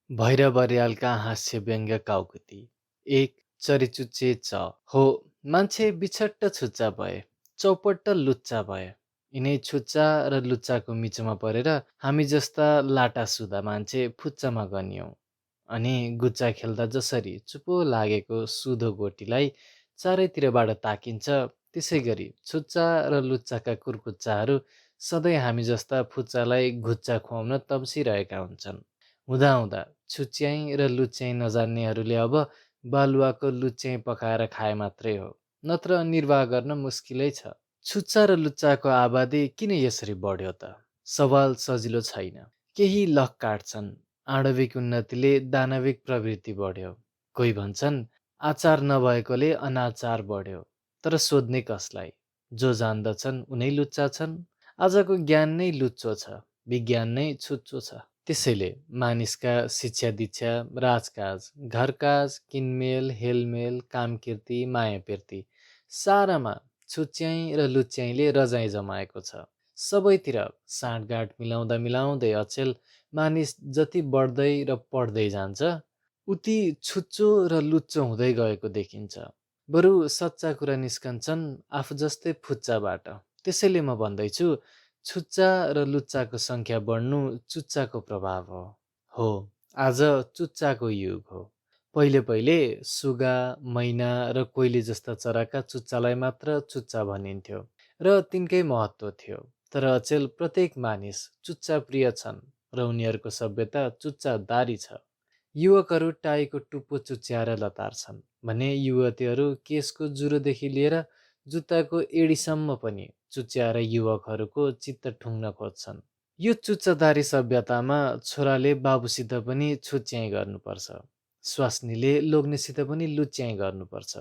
भैरव बर्यालका हास्य व्यङ्ग्य काउकुती। एक चरिचुच्चे च हो। मान्छे बिछट्ट छुच्चा भए, चौपट्ट लुच्चा भए। यिनै छुच्चा र लुच्चाको मिचोमा परेर हामी जस्ता लाटासुदा मान्छे फुच्चामा गनियौँ। अनि गुच्चा खेल्दा जसरी चुपो लागेको सुधो गोटीलाई चारैतिरबाट ताकिन्छ, त्यसै गरी छुच्चा र लुच्चाका कुर्कुच्चाहरू सधैँ हामी जस्ता फुच्चालाई घुच्चा खुवाउन तम्सिरहेका हुन्छन्। हुँदाहुँदा छुच्याई र लुच्याई नजान्नेहरूले अब बालुवाको लुच्याई पकाएर खाए मात्रै हो, नत्र निर्वाह गर्न मुस्किलै छ। छुच्चा र लुच्चाको आबादी किन यसरी बढ्यो त? सवाल सजिलो छैन। केही लक काट्छन्, आणविक उन्नतिले दानविक प्रवृत्ति बढ्यो। कोही भन्छन् आचार नभएकोले अनाचार बढ्यो। तर सोध्ने कसलाई? जो जान्दछन् उनै लुच्चा छन्। आजको ज्ञान नै लुच्चो छ, विज्ञान नै छुच्चो छ। त्यसैले मानिसका शिक्षा दीक्षा, राजकाज, घरकाज, किनमेल, हेलमेल, कामकीर्ति, मायापिर्ती सारामा छुच्याई र लुच्याईले रजाइ जमाएको छ। सबैतिर साँठगाँठ मिलाउँदा मिलाउँदै अचेल मानिस जति बढ्दै र पढ्दै जान्छ, उति छुच्चो र लुच्चो हुँदै गएको देखिन्छ। बरु सच्चा कुरा निस्कन्छन् आफू जस्तै फुच्चाबाट। त्यसैले म भन्दैछु, छुच्चा र लुच्चाको सङ्ख्या बढ्नु चुच्चाको प्रभाव हो। हो, आज चुच्चाको युग हो। पहिले पहिले सुगा, मैना र कोइली जस्ता चराका चुच्चालाई मात्र चुच्चा भनिन्थ्यो र तिनकै महत्त्व थियो। तर अचेल प्रत्येक मानिस चुच्चा प्रिय छन् र उनीहरूको सभ्यता चुच्चादारी छ। युवकहरू टाईको टुप्पो चुच्याएर लतार्छन् भने युवतीहरू केसको जुरोदेखि लिएर जुत्ताको एडीसम्म पनि चुच्याएर युवकहरूको चित्त ठुङ्न खोज्छन्। यो चुच्चादारी सभ्यतामा छोराले बाबुसित पनि छुच्याइ गर्नुपर्छ, स्वास्नीले लोग्नेसित पनि लुच्याइ गर्नुपर्छ,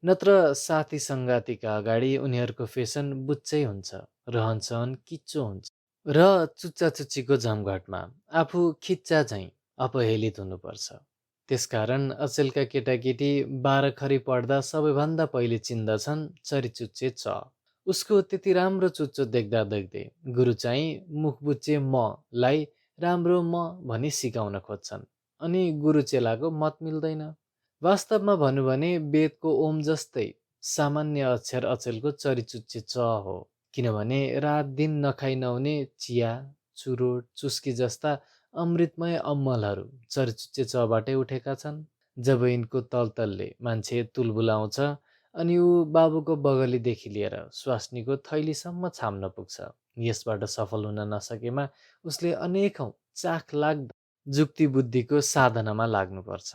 नत्र साथी सङ्गातीका अगाडि उनीहरूको फेसन बुच्चै हुन्छ, रहनसहन किच्चो हुन्छ र चुच्चाचुच्चीको झमघटमा आफू खिच्चा झैँ अपहेलित हुनुपर्छ। त्यसकारण अचेलका केटाकेटी 12खरी पढ्दा सबैभन्दा पहिले चिन्दछन् चरिचुच्चे च। उसको त्यति राम्रो चुच्चो देख्दा देख्दै गुरु चाहिँ मुखबुच्चे मलाई राम्रो म भनी सिकाउन खोज्छन्। अनि गुरु चेलाको मत मिल्दैन। वास्तवमा भनौँ भने वेदको ओम जस्तै सामान्य अक्षर अचेलको चरिचुच्चे च हो। किनभने रात दिन नखाइ नहुने चिया, चुरोट, चुस्की जस्ता अमृतमय अम्मलहरू चरिचुच्चे चबाटै उठेका छन्। जब यिनको तलतलले मान्छे तुलबुलाउँछ अनि ऊ बाबुको बगलीदेखि लिएर स्वास्नीको थैलीसम्म छाम्न पुग्छ। यसबाट सफल हुन नसकेमा उसले अनेकौं चाख लाग्दा जुक्ति बुद्धिको साधनामा लाग्नुपर्छ।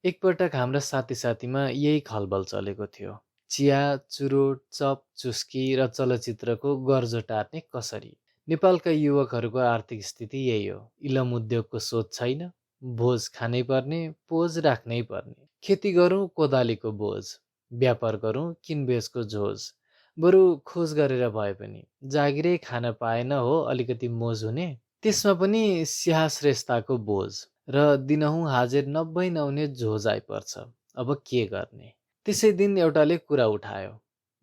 एकपटक हाम्रा साथी साथीमा यही खलबल चलेको थियो। चिया, चुरोट, चप, चुस्की र चलचित्रको गर्जो टार्ने कसरी? नेपालका युवकहरूको आर्थिक स्थिति यही हो। इलम उद्योगको सोच छैन, भोज खानै पर्ने, पोज राख्नै पर्ने। खेती गरौँ कोदालीको बोझ, व्यापार गरौँ किनबेचको झोज। बरु खोज गरेर भए पनि जागिरै खान पाएन हो अलिकति मोज हुने। त्यसमा पनि स्याहाश्रेष्ठताको बोझ र दिनहुँ हाजिर नब्बै नहुने झोज आइपर्छ। अब के गर्ने? त्यसै दिन एउटाले कुरा उठायो,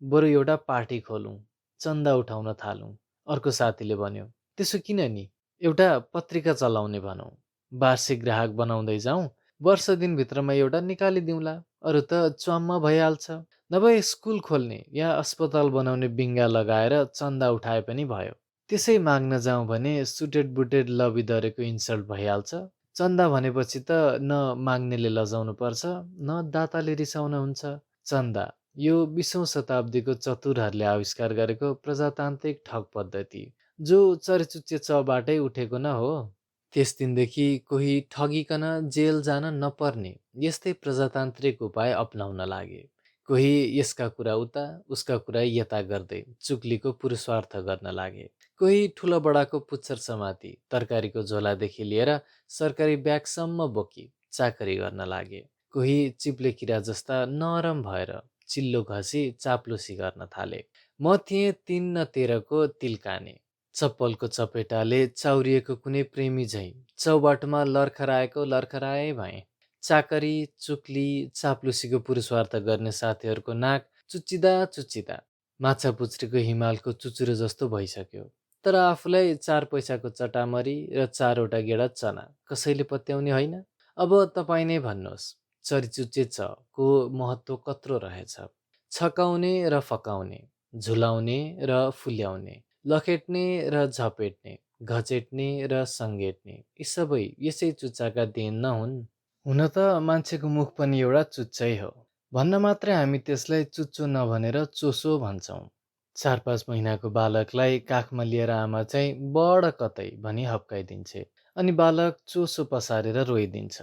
बरु एउटा पार्टी खोलौँ, चन्दा उठाउन थालौँ। अर्को साथीले भन्यो, त्यसो किन नि, एउटा पत्रिका चलाउने भनौँ, वार्षिक ग्राहक बनाउँदै जाउँ, वर्ष दिनभित्रमा एउटा निकालिदिउँला। अरू त च्वाम्म भइहाल्छ। नभए स्कुल खोल्ने या अस्पताल बनाउने बिङ्गा लगाएर चन्दा उठाए पनि भयो। त्यसै माग्न जाउँ भने सुटेड बुटेड लबिदरेको इन्सल्ट भइहाल्छ। चन्दा भनेपछि त न माग्नेले लजाउनु पर्छ न दाताले रिसाउन हुन्छ। चन्दा यो 20औं शताब्दीको चतुरहरूले आविष्कार गरेको प्रजातान्त्रिक ठग पद्धति, जो चरिचुच्चे चबाटै उठेको न हो। त्यस दिनदेखि कोही ठगिकन जेल जान नपर्ने यस्तै प्रजातान्त्रिक उपाय अपनाउन लागे। कोही यसका कुरा उता उसका कुरा यता गर्दै चुक्लीको पुरुषार्थ गर्न लागे। कोही ठुलो बडाको पुच्छर समाती तरकारीको झोलादेखि लिएर सरकारी ब्यागसम्म बोकी चाकरी गर्न लागे। कोही चिप्ले किरा जस्ता नरम भएर चिल्लो घसी चाप्लुसी गर्न थाले। म थिएँ 3 न 13 को तिलकाने। चप्पलको चपेटाले चाउरिएको कुनै प्रेमी झैँ चौबाटोमा लर्खराएको लर्खराए भएँ। चाकरी, चुक्ली, चाप्लुसीको पुरुषार्थ गर्ने साथीहरूको नाक चुच्चिदा चुच्चिदा माछापुच्छ्रेको हिमालको चुचुरो जस्तो भइसक्यो। तर आफूलाई 4 पैसाको चटामरी र 4 वटा गेडा चना कसैले पत्याउने होइन। अब तपाईँ नै भन्नुहोस्, चरिचुच्चे च को महत्त्व कत्रो रहेछ? छकाउने र फकाउने, झुलाउने र फुल्याउने, लखेट्ने र झपेट्ने, घचेट्ने र सङ्गेट्ने, यी सबै यसै चुच्चाका देन न हुन्? हुन त मान्छेको मुख पनि एउटा चुच्चै हो। भन्न मात्रै हामी त्यसलाई चुच्चो नभनेर चोसो भन्छौँ। 4-5 महिनाको बालकलाई काखमा लिएर आमा चाहिँ बड कतै भनी हप्काइदिन्छे। अनि बालक चोसो पसारेर रोइदिन्छ।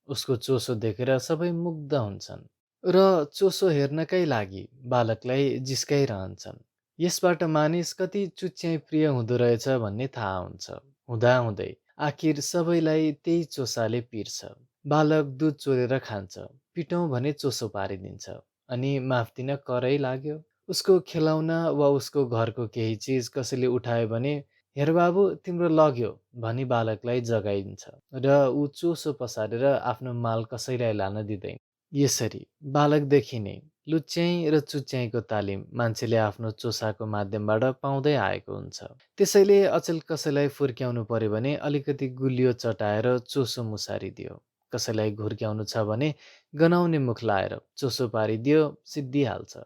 उसको चोसो देखेर सबै मुग्ध हुन्छन् र चोसो हेर्नकै लागि बालकलाई जिस्काइरहन्छन्। यसबाट मानिस कति चुच्याइ प्रिय हुँदो रहेछ भन्ने थाहा हुन्छ। हुँदाहुँदै आखिर सबैलाई त्यही चोसाले पिर्छ। बालक दुध चोरेर खान्छ, पिटौँ भने चोसो पारिदिन्छ, अनि माफ दिन करै लाग्यो। उसको खेलौना वा उसको घरको केही चिज कसैले उठायो भने हेर बाबु तिम्रो लग्यो भनी बालकलाई जगाइन्छ र ऊ चोसो पसारेर आफ्नो माल कसैलाई लान दिँदैन। यसरी बालकदेखि नै लुच्याइ र चुच्याइको तालिम मान्छेले आफ्नो चोसाको माध्यमबाट पाउँदै आएको हुन्छ। त्यसैले अचेल कसैलाई फुर्क्याउनु पर्यो भने अलिकति गुलियो चटाएर चोसो मुसारिदियो। कसैलाई घुर्क्याउनु छ भने गनाउने मुख लाएर चोसो पारिदियो, सिद्धिहाल्छ।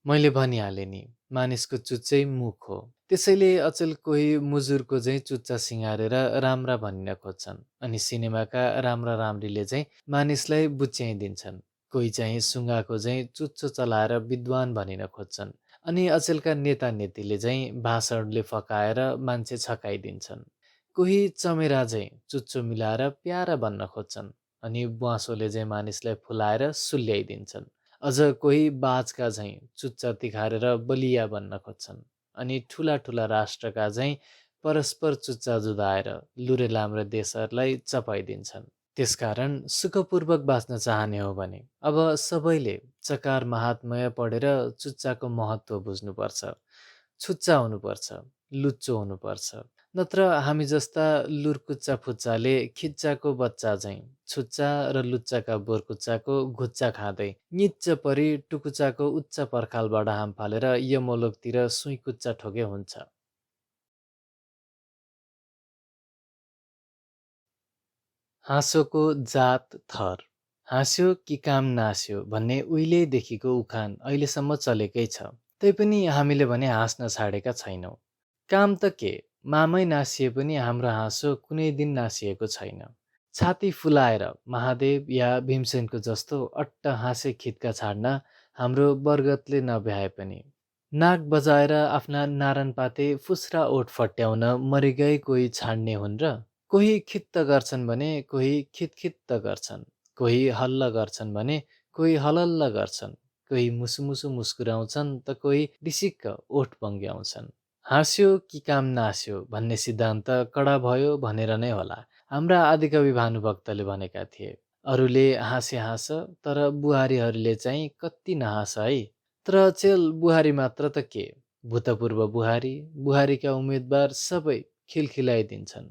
मैले भनिहालेँ नि, मानिसको चुच्चै मुख हो। त्यसैले अचेल कोही मुजुरको चाहिँ चुच्चा सिँगारेर राम्रा भनिन खोज्छन्, अनि सिनेमाका राम्रा राम्रीले चाहिँ मानिसलाई बुच्याइदिन्छन्। कोही चाहिँ सुँगाको चाहिँ चुच्चो चलाएर विद्वान भनिन खोज्छन्, अनि अचेलका नेता नेतीले चाहिँ भाषणले फकाएर मान्छे छकाइदिन्छन्। कोही चमेरा चाहिँ चुच्चो मिलाएर प्यारा बन्न खोज्छन्, अनि ब्वाँसोले चाहिँ मानिसलाई फुलाएर सुल्याइदिन्छन्। अझ कोही बाजका झैँ चुच्चा तिखारेर बलिया बन्न खोज्छन्, अनि ठुला ठुला राष्ट्रका चाहिँ परस्पर चुच्चा जुधाएर लुरे लाम्रे देशहरूलाई चपाइदिन्छन्। त्यसकारण सुखपूर्वक बाँच्न चाहने हो भने अब सबैले चकार महात्म्य पढेर चुच्चाको महत्त्व बुझ्नुपर्छ। छुच्चा हुनुपर्छ, लुच्चो हुनुपर्छ। नत्र हामी जस्ता लुरकुच्चा फुच्चाले खिच्चाको बच्चा झैँ छुच्चा र लुच्चाका बोरकुच्चाको घुच्चा खाँदै निच्च परी टुकुचाको उच्च पर्खालबाट हाम फालेर यमोलोकतिर सुइँकुच्चा ठोके हुन्छ। हाँसोको जात थर। हाँस्यो कि काम नास्यो भन्ने उहिलेदेखिको उखान अहिलेसम्म चलेकै छ। तैपनि हामीले भने हाँस्न छाडेका छैनौँ। काम त के, मामै नासिए पनि हाम्रो हाँसो कुनै दिन नासिएको छैन। छाती फुलाएर महादेव या भीमसेनको जस्तो अट्ट हाँसे खित्का छाड्न हाम्रो बरगतले नभ्याए पनि, नाक बजाएर आफ्ना नारानपाते फुस्रा ओठ फट्याउन मरिगए कोही छाड्ने हुन् र? कोही खित्त गर्छन् भने कोही खितखित्त गर्छन्, कोही हल्ल गर्छन् भने कोही हलल्ल गर्छन्, कोही मुसुमुसु मुस्कुराउँछन् त कोही डिसिक्क ओठ बङ्ग्याउँछन्। हाँस्यो कि काम नास्यो भन्ने सिद्धान्त कडा भयो भनेर नै होला हाम्रा आदिकवि भानुभक्तले भनेका थिए। अरूले हाँसे हाँस तर बुहारीहरूले चाहिँ कति नहाँस है। तर अचेल बुहारी मात्र त के, भूतपूर्व बुहारी, बुहारीका उम्मेदवार सबै खिलखिलाइदिन्छन्।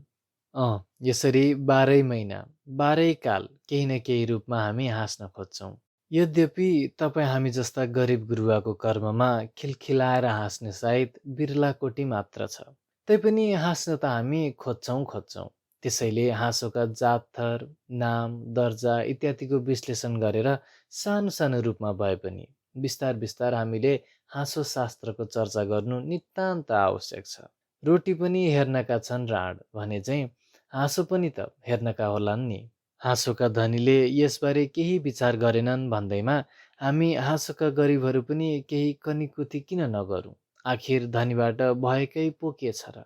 यसरी 12 महिना 12 काल केही न केही रूपमा हामी हाँस्न खोज्छौँ। यद्यपि तपाईँ हामी जस्ता गरिब गुरुवाको कर्ममा खिलखिलाएर हाँस्ने सायद बिरला कोटी मात्र छ। तैपनि हाँस्न त हामी खोज्छौँ। त्यसैले हाँसोका जात थर, नाम, दर्जा इत्यादिको विश्लेषण गरेर सानो सानो रूपमा भए पनि बिस्तार बिस्तार हामीले हाँसो शास्त्रको चर्चा गर्नु नितान्त आवश्यक छ। रोटी पनि हेर्नका छन् राँड भने चाहिँ हाँसो पनि त हेर्नका होलान् नि। हाँसोका धनीले यसबारे केही विचार गरेनन् भन्दैमा हामी हाँसोका गरिबहरू पनि केही कनीकुथी किन नगरौँ? आखिर धनीबाट भएकै पो के छ र?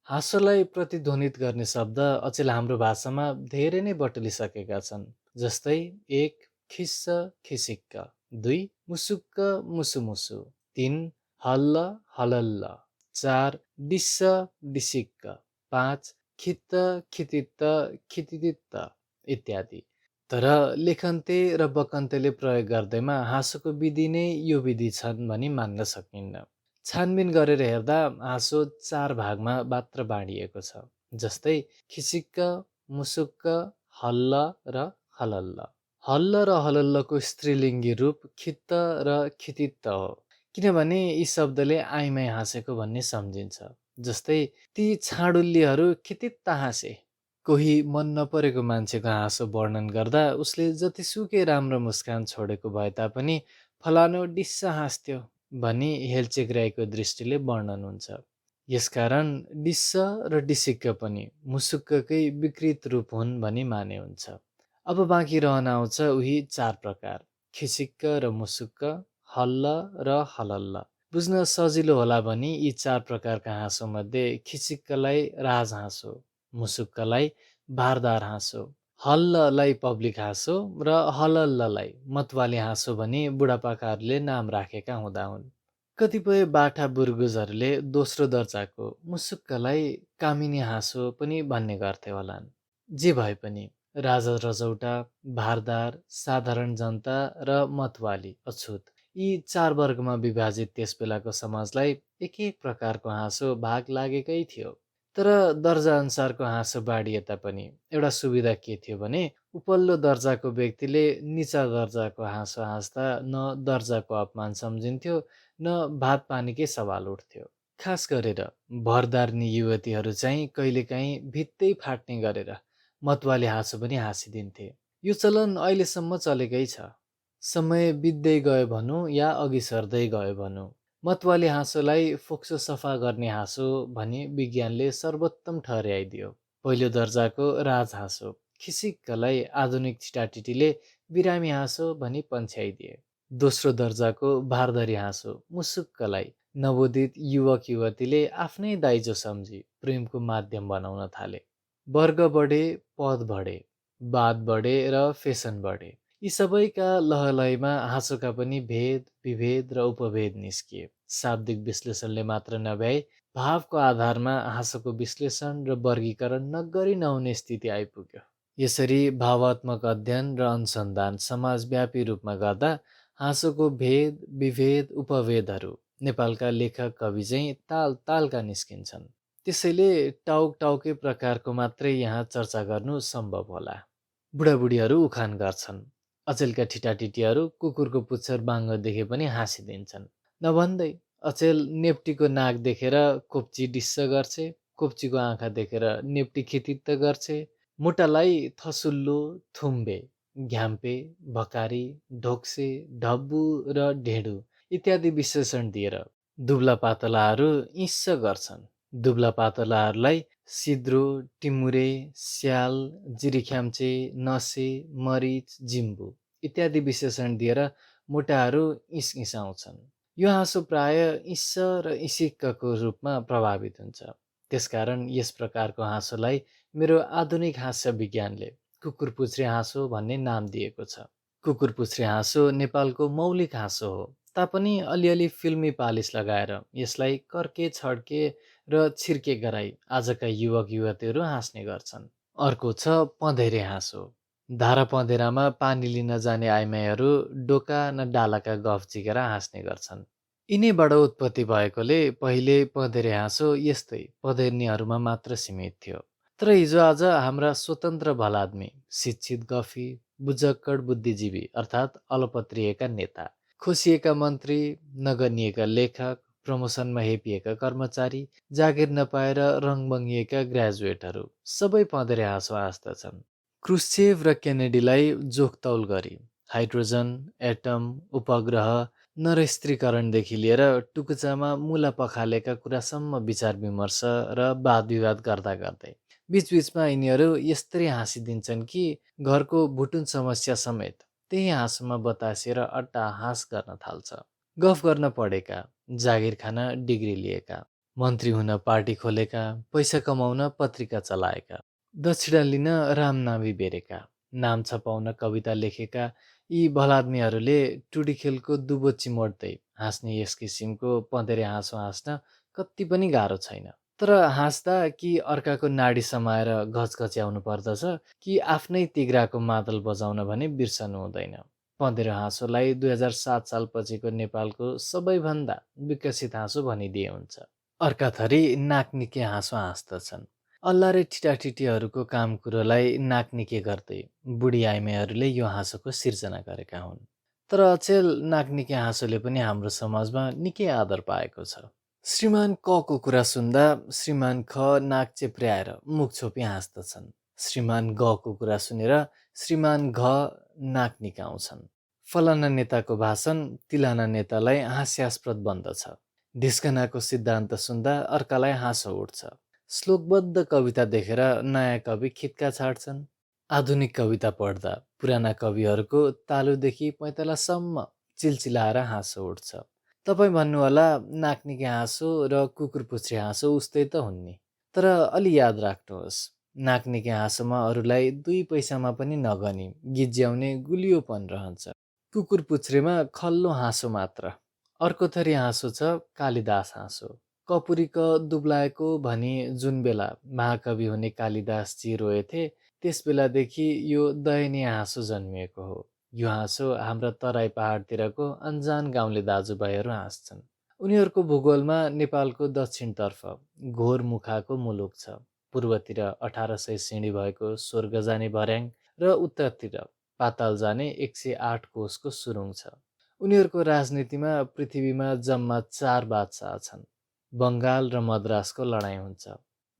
हाँसोलाई प्रतिध्वनित गर्ने शब्द अचेल हाम्रो भाषामा धेरै नै बटुलिसकेका छन्। जस्तै 1 खिस्स खिसिक्क, 2 मुसुक्क मुसुमुसु, 3 हल्ल हलल्ल, 4 डिस्स डिसिक्क, 5 खित्त खितित्त खितितित्त इत्यादि। तर लेखन्ते र बकन्तेले प्रयोग गर्दैमा हाँसोको विधि नै यो विधि छन् भनी मान्न सकिन्न। छानबिन गरेर हेर्दा हाँसो 4 भागमा मात्र बाँडिएको छ। जस्तै खिसिक्क, मुसुक्क, हल्ल र हलल्ल। हल्ल र हलल्लको स्त्रीलिङ्गी रूप खित्त र खितित्त हो, किनभने यी शब्दले आइमाई हाँसेको भन्ने सम्झिन्छ। जस्तै ती छाडुल्लीहरू खितित्त हाँसे, कोही मन नपरेको मान्छेको हाँसो वर्णन गर्दा उसले जतिसुकै राम्रो मुस्कान छोडेको भए तापनि फलानु डिस्स हाँस्थ्यो भनी हेलचेक्र्याएको दृष्टिले वर्णन हुन्छ। यसकारण डिस्स र डिसिक्क पनि मुसुक्ककै विकृत रूप हुन् भनी माने हुन्छ। अब बाँकी रहन आउँछ उही चार प्रकार, खिसिक्क र मुसुक्क, हल्ल र हलल्ल। बुझ्न सजिलो होला भनी यी चार प्रकारका हाँसोमध्ये खिसिक्कलाई राजहाँसो, मुसुक्कलाई बारदार हाँसो, हल्ललाई पब्लिक हाँसो र हलल्ललाई मतवाली हाँसो भनी बुढापाकाहरूले नाम राखेका हुँदा हुन्। कतिपय बाठा बुर्गुजहरूले दोस्रो दर्जाको मुसुक्कलाई कामिनी हाँसो पनि भन्ने गर्थे होलान्। जे भए पनि राजा रजौटा, भारदार, साधारण जनता र मतवाली अछुत यी चार वर्गमा विभाजित त्यस बेलाको समाजलाई एक एक प्रकारको हाँसो भाग लागेकै थियो। तर दर्जा अनुसारको हाँसो बाँडिए तापनि एउटा सुविधा के थियो भने उपल्लो दर्जाको व्यक्तिले निचा दर्जाको हाँसो हाँस्दा न दर्जाको अपमान सम्झिन्थ्यो न भात पानीकै सवाल उठ्थ्यो। खास गरेर भरदार्नी युवतीहरू चाहिँ कहिलेकाहीँ भित्तै फाट्ने गरेर मतवाली हाँसो पनि हाँसिदिन्थे। यो चलन अहिलेसम्म चलेकै छ। समय बित्दै गयो भनौँ या अघि सर्दै गयो भनौँ, मतवाली हाँसोलाई फोक्सो सफा गर्ने हाँसो भनी विज्ञानले सर्वोत्तम ठहर्याइदियो। पहिलो दर्जाको राजहाँसो खिसिक्कलाई आधुनिक छिटाटिटीले बिरामी हाँसो भनी पन्छ्याइदिए। दोस्रो दर्जाको भारदारी हाँसो मुसुक्कलाई नवोदित युवक युवतीले आफ्नै दाइजो सम्झी प्रेमको माध्यम बनाउन थाले। वर्ग बढे, पद बढे, वाद बढे र फेसन बढे। यी सबैका लहलहीमा हाँसोका पनि भेद, विभेद र उपभेद निस्किए। शाब्दिक विश्लेषणले मात्र नभ्याई भावको आधारमा हाँसोको विश्लेषण र वर्गीकरण नगरी नहुने स्थिति आइपुग्यो। यसरी भावात्मक अध्ययन र अनुसन्धान समाजव्यापी रूपमा गर्दा हाँसोको भेद, विभेद, उपभेदहरू नेपालका लेखक कवि चाहिँ ताल तालका निस्किन्छन्। त्यसैले टाउक टाउकै प्रकारको मात्रै यहाँ चर्चा गर्नु सम्भव होला। बुढाबुढीहरू उखान गर्छन्, अचेलका ठिटाटिटीहरू कुकुरको पुच्छर बाङ्गो देखे पनि हाँसिदिन्छन्। नभन्दै अचेल नेप्टीको नाक देखेर कोप्ची डिस्स गर्छे, कोप्चीको आँखा देखेर नेप्टी खितित्त गर्छे, मुटालाई थसुल्लो, थुम्बे, घ्याम्पे, भकारी, ढोक्से, ढब्बु र ढेँडु इत्यादि विशेषण दिएर दुब्ला पातलाहरू इस्स गर्छन्। दुब्ला पातलाहरूलाई सिद्रो, टिमुरे, स्याल, जिरीख्याम्चे, नसे, मरिच, जिम्बु इत्यादि विशेषण दिएर मोटाहरू इस्इसाउँछन्। यो हाँसो प्राय इस्स र इसिक्कको रूपमा प्रभावित हुन्छ। त्यसकारण यस प्रकारको हाँसोलाई मेरो आधुनिक हास्य विज्ञानले कुकुरपुच्छ्रे हाँसो भन्ने नाम दिएको छ। कुकुरपुच्छ्रे हाँसो नेपालको मौलिक हाँसो हो, तापनि अलिअलि फिल्मी पालिस लगाएर यसलाई कर्के छड्के र छिर्के गराई आजका युवक युवतीहरू हाँस्ने गर्छन्। अर्को छ पँधेरे हाँसो। धारा पँधेरामा पानी लिन जाने आइमाईहरू डोका न डालाका गफ झिकेर हाँस्ने गर्छन्। यिनैबाट उत्पत्ति भएकोले पहिले पँधेरे हाँसो यस्तै पँधेर्नीहरूमा मात्र सीमित थियो। तर हिजो आज हाम्रा स्वतन्त्र भलाद्मी, शिक्षित गफी, बुझक्कड बुद्धिजीवी अर्थात् अलपत्रिएका नेता, खोसिएका मन्त्री, नगनिएका लेखक, प्रमोसनमा हेपिएका कर्मचारी, जागिर नपाएर रङबङ्गिएका ग्रेजुएटहरू सबै पँधेरे हाँसो हाँस्दछन्। क्रुश्चेभ र केनेडीलाई जोखतौल गरी हाइड्रोजन, एटम, उपग्रह, नरस्त्रीकरणदेखि लिएर टुकुचामा मुला पखालेका कुरासम्म विचार विमर्श र वाद विवाद गर्दा गर्दै बीचबीचमा यिनीहरू यस्तरी हाँसिदिन्छन् कि घरको भुटुन समस्या समेत त्यही हाँसोमा बतासिएर अट्टाहास गर्न थाल्छ। गफ गर्न पढेका, जागिर खान डिग्री लिएका, मन्त्री हुन पार्टी खोलेका, पैसा कमाउन पत्रिका चलाएका, दक्षिणा लिन रामनामी बेरेका, नाम छपाउन कविता लेखेका यी भलाद्मीहरूले टुडी खेलको दुबो चिमोड्दै हाँस्ने यस किसिमको पँधेरे हाँसो हाँस्न कति पनि गाह्रो छैन। तर हाँस्दा कि अर्काको नाडी समाएर घचघच्याउनु पर्दछ कि आफ्नै तिग्राको मादल बजाउन भने बिर्सनु हुँदैन। पँधेरे हाँसोलाई 2007 सालपछिको नेपालको सबैभन्दा विकसित हाँसो भनिदिए हुन्छ। अर्का थरी नाकनिके हाँसो हाँस्दछन्। अल्लारे ठिटाठिटीहरूको काम कुरोलाई नाकनिके गर्दै बुढी आइमाईहरूले यो हाँसोको सिर्जना गरेका हुन्। तर अचेल नाकनिके हाँसोले पनि हाम्रो समाजमा निकै आदर पाएको छ। श्रीमान क को कुरा सुन्दा श्रीमान ख नाक चेप्र्याएर मुख छोपी हाँस्दछन्। श्रीमान गको कुरा सुनेर श्रीमान घ नाक निकाउँछन्। फलाना नेताको भाषण तिलाना नेतालाई हास्यास्पद बन्दछ। ढिस्कनाको सिद्धान्त सुन्दा अर्कालाई हाँसो उठ्छ। श्लोकबद्ध कविता देखेर नयाँ कवि खित्का छाड्छन्। आधुनिक कविता पढ्दा पुराना कविहरूको तालुदेखि पैँतालासम्म चिलचिलाएर हाँसो उठ्छ। तपाईँ भन्नुहोला नाक्निके हाँसो र कुकुरपुच्छ्रे हाँसो उस्तै त हुन् नि। तर अलि याद राख्नुहोस्, नाक्निके हाँसोमा अरूलाई 2 पैसामा पनि नगनी गिज्याउने गुलियोपन रहन्छ। कुकुरपुच्छ्रेमा खल्लो हाँसो मात्र। अर्को थरी हाँसो छ कालिदास हाँसो। कपुरी क दुब्लाएको भनी जुन बेला महाकवि हुने कालिदासजी रोएथे त्यस बेलादेखि यो दयनीय हाँसो जन्मिएको हो। यो हाँसो हाम्रा तराई पहाडतिरको अन्जान गाउँले दाजुभाइहरू हाँस्छन्। उनीहरूको भूगोलमा नेपालको दक्षिणतर्फ घोर मुखाको मुलुक छ, पूर्वतिर 1800 सिँढी भएको स्वर्ग जाने भर्याङ र उत्तरतिर पाताल जाने 108 कोसको सुरुङ छ। उनीहरूको राजनीतिमा पृथ्वीमा जम्मा 4 बादशाह छन्। बङ्गाल र मद्रासको लडाईँ हुन्छ।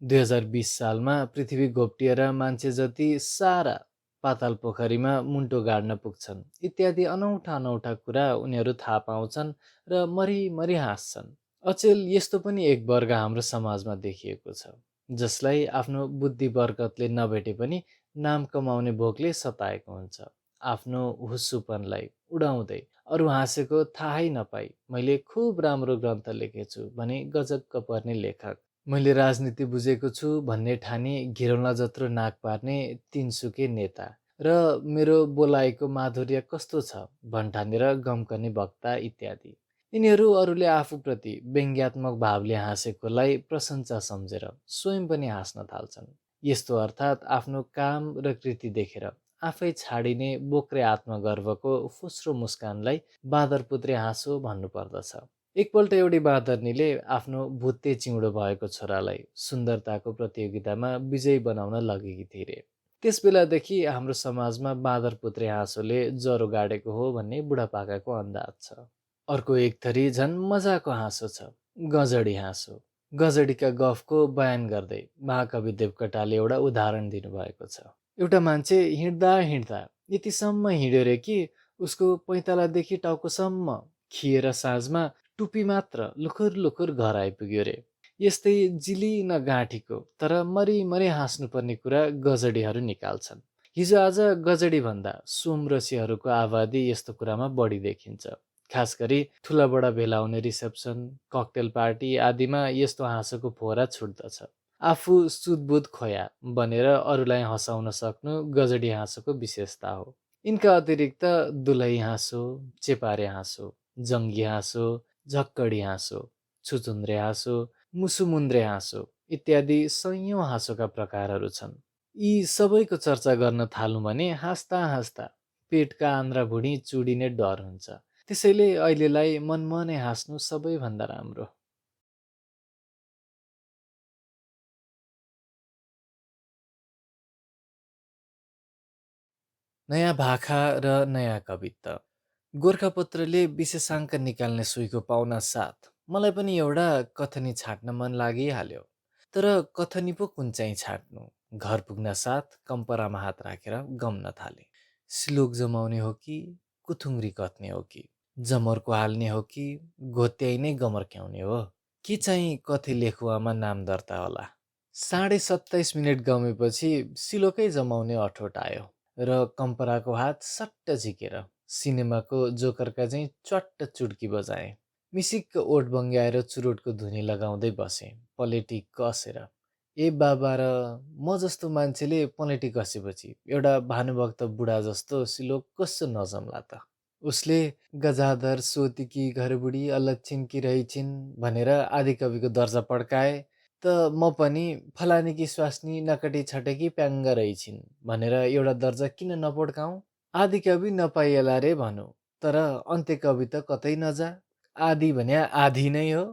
2020 सालमा पृथ्वी घोप्टिएर मान्छे जति सारा पाताल पोखरीमा मुन्टो गाड्न पुग्छन् इत्यादि अनौठा अनौठा कुरा उनीहरू थाहा पाउँछन् र मरिमरि हाँस्छन्। अचेल यस्तो पनि एक वर्ग हाम्रो समाजमा देखिएको छ जसलाई आफ्नो बुद्धि बरकतले नभेटे पनि नाम कमाउने भोकले सताएको हुन्छ। आफ्नो हुस्सुपनलाई उडाउँदै अरू हाँसेको थाहै नपाई मैले खुब राम्रो ग्रन्थ लेखेछु भने गजक्क पर्ने लेखक। मैले राजनीति बुझेको छु भन्ने ठानी घिरौँला जत्रो नाक पार्ने तिनसुके नेता र मेरो बोलाइको माधुर्य कस्तो छ भन्ठानेर गम्कने वक्ता इत्यादि। यिनीहरू अरूले आफूप्रति व्यङ्ग्यात्मक भावले हाँसेकोलाई प्रशंसा सम्झेर स्वयं पनि हाँस्न थाल्छन्। यस्तो अर्थात् आफ्नो काम र कृति देखेर आफै छाडिने बोक्रे आत्मगर्वको फुस्रो मुस्कानलाई बाँदरपुत्रे हाँसो भन्नुपर्दछ। एकपल्ट एउटी बाँदरनीले आफ्नो भुत्ते चिउँडो भएको छोरालाई सुन्दरताको प्रतियोगितामा विजयी बनाउन लगेकी थिए रे। त्यस बेलादेखि हाम्रो समाजमा बाँदरपुत्रे हाँसोले जरो गाडेको हो भन्ने बुढापाकाको अन्दाज छ। अर्को एक थरी झन् मजाको हाँसो छ, गजडी हाँसो। गजडीका गफको बयान गर्दै महाकवि देवकोटाले एउटा उदाहरण दिनुभएको छ। एउटा मान्छे हिँड्दा हिँड्दा यतिसम्म हिँड्यो रे कि उसको पैँतालादेखि टाउकोसम्म खिएर साँझमा टुप्पी मात्र लुखुर लुखुर घर आइपुग्यो रे। यस्तै जिलिन गाँठीको तर मरिमरि हाँस्नुपर्ने कुरा गजडीहरू निकाल्छन्। हिजो आज गजडी भन्दा सोमरसीहरूको आबादी यस्तो कुरामा बढी देखिन्छ। खास गरी ठुला बडा भेला हुने रिसेप्सन, ककटेल पार्टी आदिमा यस्तो हाँसोको फोहरा छुट्दछ। आफू सुदबुद खोया बनेर अरूलाई हँसाउन सक्नु गजडी हाँसोको विशेषता हो। यिनका अतिरिक्त दुलही हाँसो, चेपारे हाँसो, जङ्गी हाँसो, झक्कडी हाँसो, छुचुन्द्रे हाँसो, मुसुमुन्द्रे हाँसो इत्यादि सयौं हाँसोका प्रकारहरू छन्। यी सबैको चर्चा गर्न थालौँ भने हाँस्दा हाँस्दा पेटका आन्द्रा भुँडी चुडिने डर हुन्छ। त्यसैले अहिलेलाई मनमनै हाँस्नु सबैभन्दा राम्रो। नयाँ भाखा र नयाँ कविता। गोर्खापत्रले विशेषाङ्क निकाल्ने सुइको पाउना साथ मलाई पनि एउटा कथनी छाट्न मन लागिहाल्यो। तर कथनी पो कुन चाहिँ छाट्नु? घर पुग्न साथ कम्परामा हात राखेर गम्न थाले। सिलोक जमाउने हो कि कुथुङ्ग्री कत्ने हो कि जमर्को हाल्ने हो कि घोत्याइ नै गमर्क्याउने हो? के चाहिँ कथी लेखुवामा नाम दर्ता होला? 27.5 मिनेट गमेपछि सिलोकै जमाउने अठोट आयो र कम्पराको हात सट्ट झिकेर सिनेमाको जोकरका चाहिँ च्वाट्ट चुड्की बजाएँ। मिसिक्क ओठ बङ्ग्याएर चुरोटको धुनी लगाउँदै बसेँ पलेटी कसेर। ए बाबा र म जस्तो मान्छेले पलेटी कसेपछि एउटा भानुभक्त बुढा जस्तो सिलोक कस्तो नजम्ला त। उसले गजाधर सोतिकी घरबुढी अलक्षिन कि रहिछिन् भनेर आदिकविको दर्जा पड्काए त म पनि फलानीकी स्वास्नी नकटी छटेकी प्याङ्ग रहिछिन् भनेर एउटा दर्जा किन नपड्काउँ? आदिकवि नपाइएला रे भनौँ, तर अन्त्यकवि त कतै नजा। आदि भन्या आधी नै हो।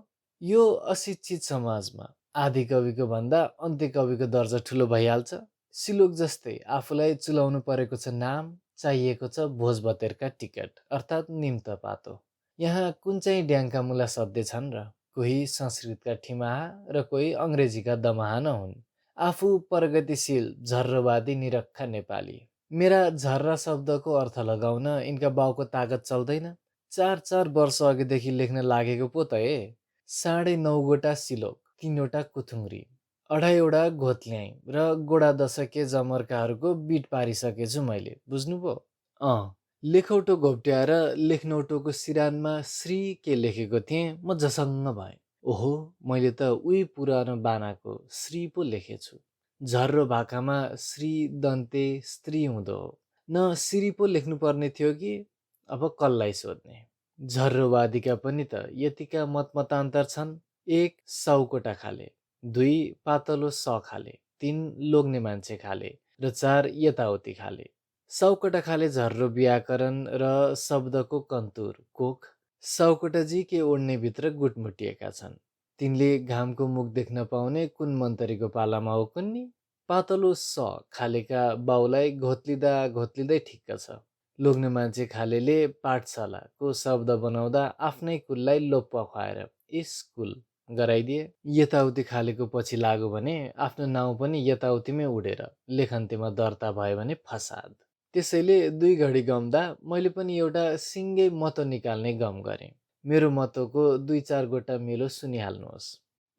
यो अशिक्षित समाजमा आदिकविको भन्दा अन्त्यकविको दर्जा ठुलो भइहाल्छ। सिलोक जस्तै आफूलाई चुलाउनु परेको छ नाम, चाहिएको छ भोजभतेरका टिकट अर्थात् निम्त पातो। यहाँ कुन चाहिँ ड्याङ्का मुला सध्य छन् र? कोही संस्कृतका ठिमाहा र कोही अङ्ग्रेजीका दमाहा न हुन्। आफू प्रगतिशील झर्रोवादी निरक्खा नेपाली। मेरा झर्रा शब्दको अर्थ लगाउन यिनका बाउको तागत चल्दैन। 4 वर्ष अघिदेखि लेख्न लागेको पो त ए। 9.5 गोटा सिलोक, 3वटा कुथुङ्री, 2.5वटा घोत्ल्याई र गोडा दशके जमर्काहरूको बिट पारिसकेछु मैले, बुझ्नुभयो? लेखौटो घोप्ट्याएर लेख्नौटोको सिरानमा श्री के लेखेको थिएँ, म झसङ्ग भएँ। ओहो, मैले त उही पुरानो बानाको श्री पो लेखेछु। झर्रो भाकामा श्री दन्ते स्त्री हुँदो हो। न श्री पो लेख्नुपर्ने थियो कि? अब कसलाई सोध्ने? झर्रोवादीका पनि त यतिका मतमतान्तर छन्। 1 साउकोटा खाले, 2 पातलो स खाले, 3 लोग्ने मान्छे खाले र 4 यताउति खाले। साउकोटा खाले झर्रो व्याकरण र शब्दको कन्तुर कोख। साउकोटाजी के ओढ्ने भित्र गुटमुटिएका छन्। तिनले घामको मुख देख्न पाउने कुन मन्तरीको पालामा हो कुन्नी? पातलो स खालेका बाउलाई घोत्लिँदै ठिक्क छ। लोग्ने मान्छे खालेले पाठशालाको शब्द बनाउँदा आफ्नै कुललाई लोप्प खुवाएर स्कुल गराइदिए। यताउति खालेको पछि लाग्यो भने आफ्नो नाउँ पनि यताउतिमै उडेर लेखन्तीमा दर्ता भयो भने फसाद। त्यसैले 2 घडी गम्दा मैले पनि एउटा सिङ्गै मतो निकाल्ने गम गरेँ। मेरो मतोको 2-4 गोटा मेलो सुनिहाल्नुहोस्।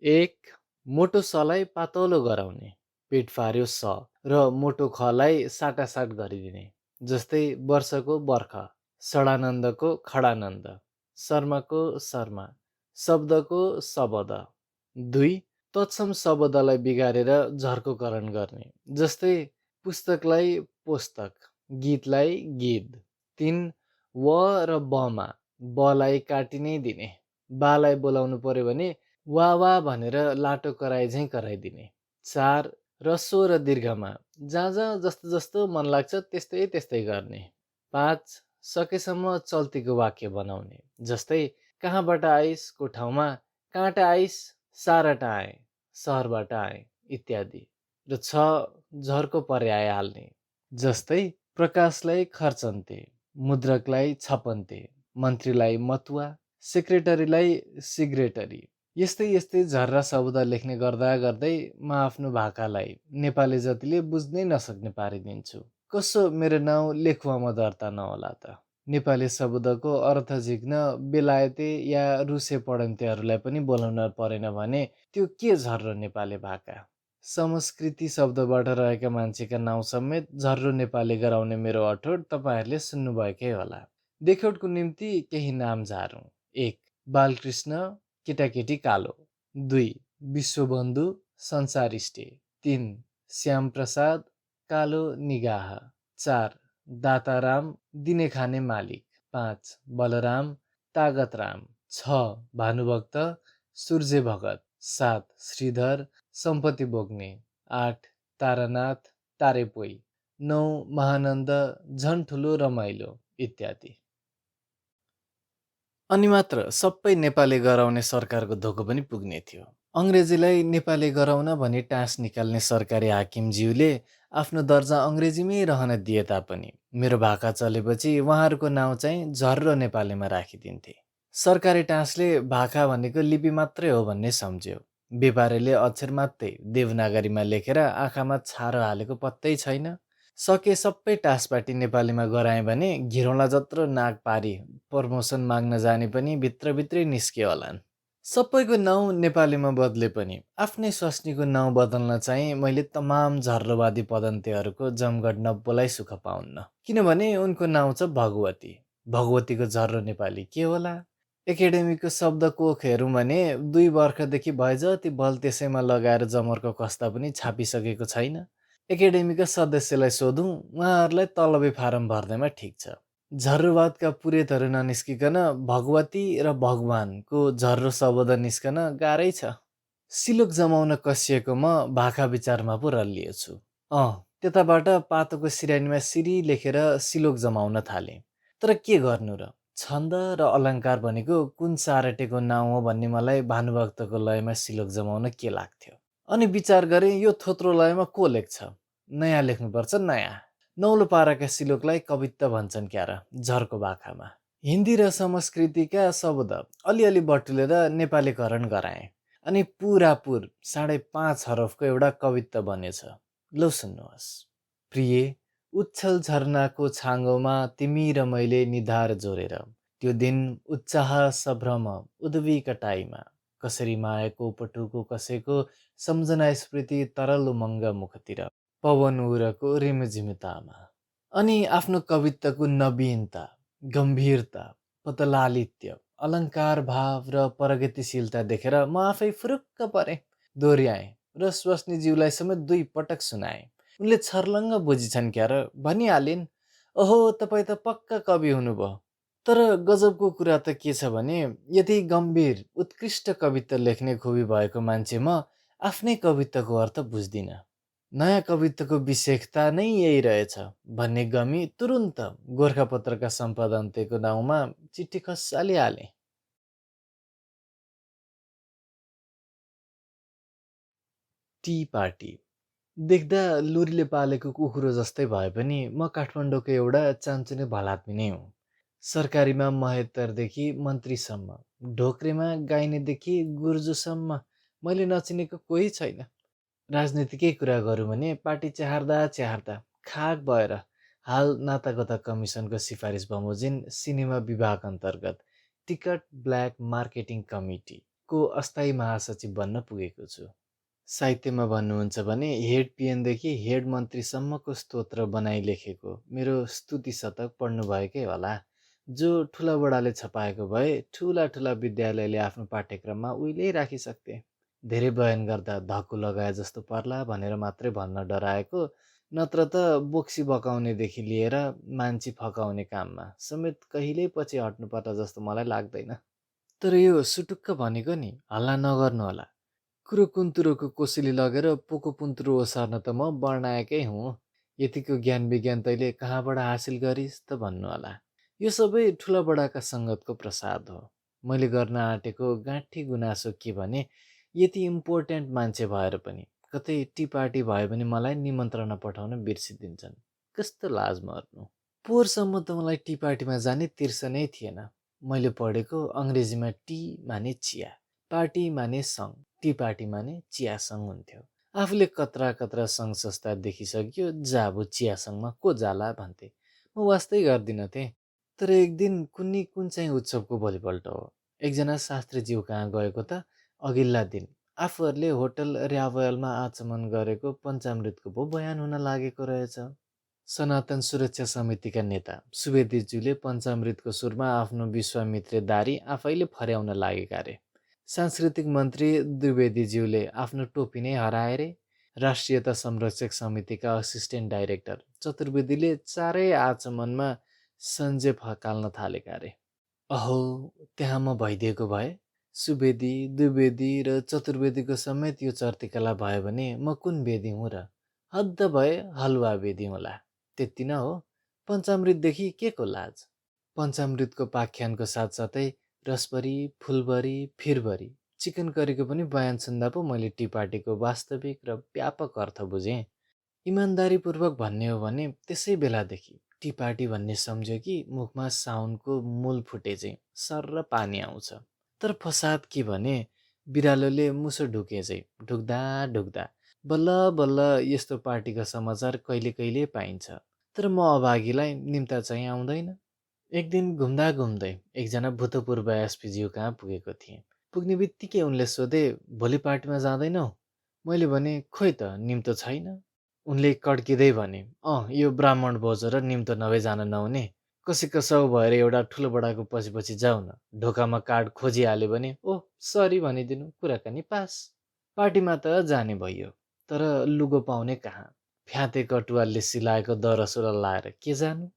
1 मोटो सलाई पातलो गराउने, पेट फार्यो स र मोटो खलाई साटासाट गरिदिने। जस्तै वर्षको बर्ख, षडानन्दको खडानन्द, शर्माको शर्मा, शब्दको शबद। 2 तत्सम शब्दलाई बिगारेर झर्कोकरण गर्ने। जस्तै पुस्तकलाई पोस्तक, गीतलाई गीत। 3 व र बमा बलाई काटी नै दिने। बालाई बोलाउनु पर्यो भने वा भनेर लाटो कराइ झैँ कराइदिने। 4 रस्व र दीर्घमा जहाँ जस्तो जस्तो मन लाग्छ त्यस्तै गर्ने। 5 सकेसम्म चल्तीको वाक्य बनाउने। जस्तै कहाँबाट आइस को ठाउँमा कहाँटा आइस, साराटा आएँ, सहरबाट आएँ इत्यादि। र 6 झर्को पर्याय हाल्ने। जस्तै प्रकाशलाई खर्चन्ते, मुद्रकलाई छपन्ते, मन्त्रीलाई मतुवा, सेक्रेटरीलाई सिग्रेटरी। यस्तै झर्रा शब्द लेख्ने गर्दा गर्दै म आफ्नो भाकालाई नेपाली जतिले बुझ्नै नसक्ने पारिदिन्छु। कसो मेरो नाउँ लेखुवामा दर्ता नहोला त? नेपाली शब्दको अर्थ झिक्न बेलायते या रुसे पढन्तेहरूलाई पनि बोलाउन परेन भने त्यो के झर्रो नेपाली भाका? संस्कृति शब्दबाट रहेका मान्छेका नाउँ समेत झर्रो नेपाली गराउने मेरो अठोट तपाईँहरूले सुन्नुभएकै होला। देखाउटको निम्ति केही नाम झारौँ। 1 बालकृष्ण केटाकेटी कालो, 2 विश्वबन्धु संसारिष्टे, 3 श्यामप्रसाद कालो निगाह, 4 दाताराम दिने खाने मालिक, 5 बलराम तागतराम, 6 भानुभक्त सूर्य भगत, 7 श्रीधर सम्पत्ति बोक्ने, 8 तारानाथ तारेपोई, 9 महानन्द झन् ठुलो रमाइलो इत्यादि। अनि मात्र सबै नेपाली गराउने सरकारको धोको पनि पुग्ने थियो। अङ्ग्रेजीलाई नेपाली गराउन भनी टाँस निकाल्ने सरकारी हाकिमज्यूले आफ्नो दर्जा अङ्ग्रेजीमै रहन दिए तापनि मेरो भाका चलेपछि उहाँहरूको नाउँ चाहिँ झर्रो नेपालीमा राखिदिन्थे। सरकारी टाँसले भाका भनेको लिपि मात्रै हो भन्ने सम्झ्यो। व्यापारीले अक्षर मात्रै देवनागरीमा लेखेर आँखामा छारो हालेको पत्तै छैन। सके सबै टाँसपाटी नेपालीमा गराएँ भने घिरौँला जत्रो नाक पारी प्रमोसन माग्न जाने पनि भित्रभित्रै निस्कियो होलान्। सबैको नाउँ नेपालीमा बदले पनि आफ्नै स्वास्नीको नाउँ बदल्न चाहिँ मैले तमाम झर्रोवादी पदन्तेहरूको जमघट नबोलाई सुख पाउन्न। किनभने उनको नाउँ छ भगवती। भगवतीको झर्रो नेपाली के होला? एकाडेमीको शब्दकोख हेरौँ भने 2 वर्षदेखि भए जति बल त्यसैमा लगाएर जमर्को कस्ता पनि छापिसकेको छैन। एकाडेमीका सदस्यलाई सोधौँ, उहाँहरूलाई तलबी फारम भर्दैमा ठिक छ। झर्रोवादका पुरेतहरू ननिस्किकन भगवती र भगवानको झर्रो शब्द निस्कन गाह्रै छ। सिलोक जमाउन कसिएको म भाका विचारमा पो रल्लिएछु। त्यताबाट पातोको सिरानीमा सिरी लेखेर सिलोक जमाउन थालेँ। तर के गर्नु र? छन्द र अलङ्कार भनेको कुन सारटेको नाउँ हो भन्ने मलाई भानुभक्तको लयमा सिलोक जमाउन के लाग्थ्यो। अनि विचार गरेँ यो थोत्रो लयमा को लेख्छ? नयाँ लेख्नुपर्छ नयाँ। नौलो पाराका सिलोकलाई कवित्व भन्छन् क्यार झर्को भाकामा। हिन्दी र संस्कृतिका शब्द अलिअलि बटुलेर नेपालीकरण गराएँ। अनि पुरापुर 5.5 हरफको एउटा कविता बनेछ। लौ सुन्नुहोस्। प्रिय, उच्छल झरनाको छाँगोमा तिमी र मैले निधार जोडेर, त्यो दिन उत्साह सभ्रम उद्वी कटाइमा, कसरी मायाको पटुको कसेको सम्झना स्मृति तरल उमङ्ग मुखतिर, पवन उरको रिमझिमतामा। अनि आफ्नो कविताको नवीनता, गम्भीरता, पतलालित्य, अलङ्कार भाव र प्रगतिशीलता देखेर म आफै फुरुक्क परेँ, दोहोऱ्याएँ र स्वास्नीज्यूलाई समेत 2 पटक सुनाएँ। उनले छर्लङ्ग बुझिछन् क्यार भनिहालिन्, ओहो तपाईँ त पक्का कवि हुनुभयो। तर गजबको कुरा त के छ भने यति गम्भीर उत्कृष्ट कविता लेख्ने खुबी भएको मान्छे म आफ्नै कविताको अर्थ बुझ्दिनँ। नयाँ कविताको विशेषता नै यही रहेछ भन्ने गमी तुरुन्त गोर्खापत्रका सम्पादन्तेको नाउँमा चिठी खसालिहालेँ। टी पार्टी देख्दा लुरीले पालेको कुखुरो जस्तै भए पनि म काठमाडौँको एउटा चान्चुने भलात्मी नै हुँ। सरकारीमा महेत्तरदेखि मन्त्रीसम्म, ढोक्रेमा गाइनेदेखि गुर्जुसम्म मैले नचिनेको कोही छैन। राजनीतिकै कुरा गरौँ भने पार्टी च्याहार्दा च्याहार्दा खाक भएर हाल नातागोता कमिसनको सिफारिस बमोजिम सिनेमा विभाग अन्तर्गत टिकट ब्ल्याक मार्केटिङ कमिटीको अस्थायी महासचिव बन्न पुगेको छु। साहित्यमा भन्नुहुन्छ भने हेड पिएनदेखि हेड मन्त्रीसम्मको स्तोत्र बनाइ लेखेको मेरो स्तुति शतक पढ्नुभएकै होला, जो ठुला बडाले छपाएको भए ठुला ठुला विद्यालयले आफ्नो पाठ्यक्रममा उहिल्यै राखिसक्थे। धेरै बयान गर्दा धक्कु लगाए जस्तो पर्ला भनेर मात्रै भन्न डराएको, नत्र त बोक्सी बकाउनेदेखि लिएर मान्छे फकाउने काममा समेत कहिल्यै पछि हट्नु पर्ला जस्तो मलाई लाग्दैन। तर यो सुटुक्क भनेको नि हल्ला नगर्नु होला। कुरो कुन्तुरोको कोसेली लगेर पोको पुन्तुरो ओसार्न त म वर्णाएकै हुँ। यतिको ज्ञान विज्ञान तैँले कहाँबाट हासिल गरिस् त भन्नु होला। यो सबै ठुला बडाका सङ्गतको प्रसाद हो। मैले गर्न आँटेको गाँठी गुनासो के भने यति इम्पोर्टेन्ट मान्छे भएर पनि कतै टी पार्टी भयो भने मलाई निमन्त्रणा पठाउन बिर्सिदिन्छन्। कस्तो लाज मर्नु। पोहोरसम्म त मलाई टी पार्टीमा जाने तिर्स नै थिएन। मैले पढेको अङ्ग्रेजीमा टी माने चिया, पार्टी माने सङ्घ, टी पार्टी माने चिया सङ्घ हुन्थ्यो। आफूले कत्रा कत्रा सङ्घ संस्था देखिसक्यो, जाबु चिया सङ्घमा को जाला भन्थे। म वास्तै गर्दिनँ थिएँ। तर एक दिन कुन चाहिँ उत्सवको भोलिपल्ट हो, एकजना शास्त्रीज्यू कहाँ गएको त अघिल्ला दिन आफूहरूले होटल र्यावयलमा आचमन गरेको पञ्चामृतको पो बयान हुन लागेको रहेछ। सनातन सुरक्षा समितिका नेता सुवेदीज्यूले पञ्चामृतको सुरमा आफ्नो विश्वामित्रे दारी आफैले फर्याउन लागेका रे। सांस्कृतिक मन्त्री द्विवेदीज्यूले आफ्नो टोपी नै हराए रे। राष्ट्रियता संरक्षक समितिका असिस्टेन्ट डाइरेक्टर चतुर्वेदीले चारै आचमनमा सन्जे फकाल्न थालेका रे। अहो, त्यहाँ म भइदिएको भए सुवेदी, द्विवेदी र चतुर्वेदीको समेत यो चर्तिकला भयो भने म कुन वेदी हुँ र? हद्द भए हलुवा वेदी होला। त्यति न हो, पञ्चामृतदेखि के को लाज? पञ्चामृतको पाख्यानको साथसाथै रसबरी, फुलबरी, फिरबरी, चिकन करीको पनि बयान सुन्दा पो मैले टी पार्टीको वास्तविक र व्यापक अर्थ बुझेँ। इमान्दारीपूर्वक भन्ने हो भने त्यसै बेलादेखि टी पार्टी भन्ने सम्झ्यो कि मुखमा साउनको मूल फुटे चाहिँ सर्र पानी आउँछ। तर फसाद के भने बिरालोले मुसो ढुके चाहिँ ढुक्दा ढुक्दा बल्ल बल्ल यस्तो पार्टीको समाचार कहिले कहिले पाइन्छ। तर म अभागीलाई निम्ता चाहिँ आउँदैन। एक दिन घुम्दा घुम्दै एकजना भूतपूर्व एसपीज्यू कहाँ पुगेको थिएँ। पुग्ने बित्तिकै उनले सोधे, भोलि पार्टीमा जाँदैनौ? मैले भने, खोइ त निम्तो छैन। उनले कड्किँदै भने, यो ब्राह्मण भोज र निम्तो नभई जान नहुने। कसै कसौ भएर एउटा ठुलो बडाको पछि पछि जाऊ न। ढोकामा कार्ड खोजिहाल्यो भने ओह सरी भनिदिनु, कुराकानी पास। पार्टीमा त जाने भइयो, तर लुगो पाउने कहाँ? फ्याते कटुवालले सिलाएको दरसुरा लाएर के जानु?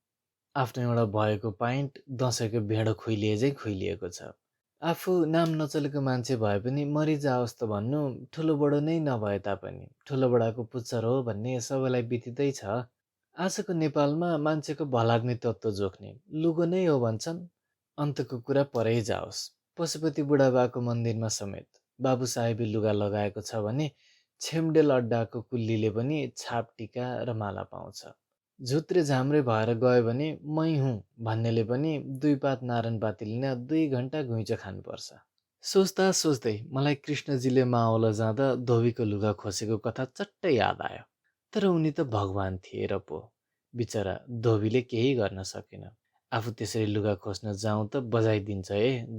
आफ्नो एउटा भएको पाइन्ट दसैँको भेडो खुइलिए चाहिँ खुइलिएको छ। आफू नाम नचलेको मान्छे भए पनि मरिजाओस् त भन्नु ठुलो बडो नै नभए तापनि ठुलो बडाको पुच्छर हो भन्ने सबैलाई बितिँदै छ। आजको नेपालमा मान्छेको भलाग्ने तत्त्व जोख्ने लुगो नै हो भन्छन्। अन्तको कुरा परै जाओस्, पशुपति बुढाबाको मन्दिरमा समेत बाबु साहेबी लुगा लगाएको छ भने छेम्डेल अड्डाको कुल्लीले पनि छाप टिका र माला पाउँछ। झुत्रे झाम्रे भएर गयो भने मै हुँ भन्नेले पनि 2 पात नारायण पाती लिन 2 घन्टा घुइँचो खानुपर्छ। सोच्दा सोच्दै मलाई कृष्णजीले मावल जाँदा धोबीको लुगा खोसेको कथा चट्टै याद आयो। तर उनी त भगवान थिए र पो। बिचरा धोबीले केही गर्न सकेन। आफू त्यसरी लुगा खोज्न जाउँ त बजाइदिन्छ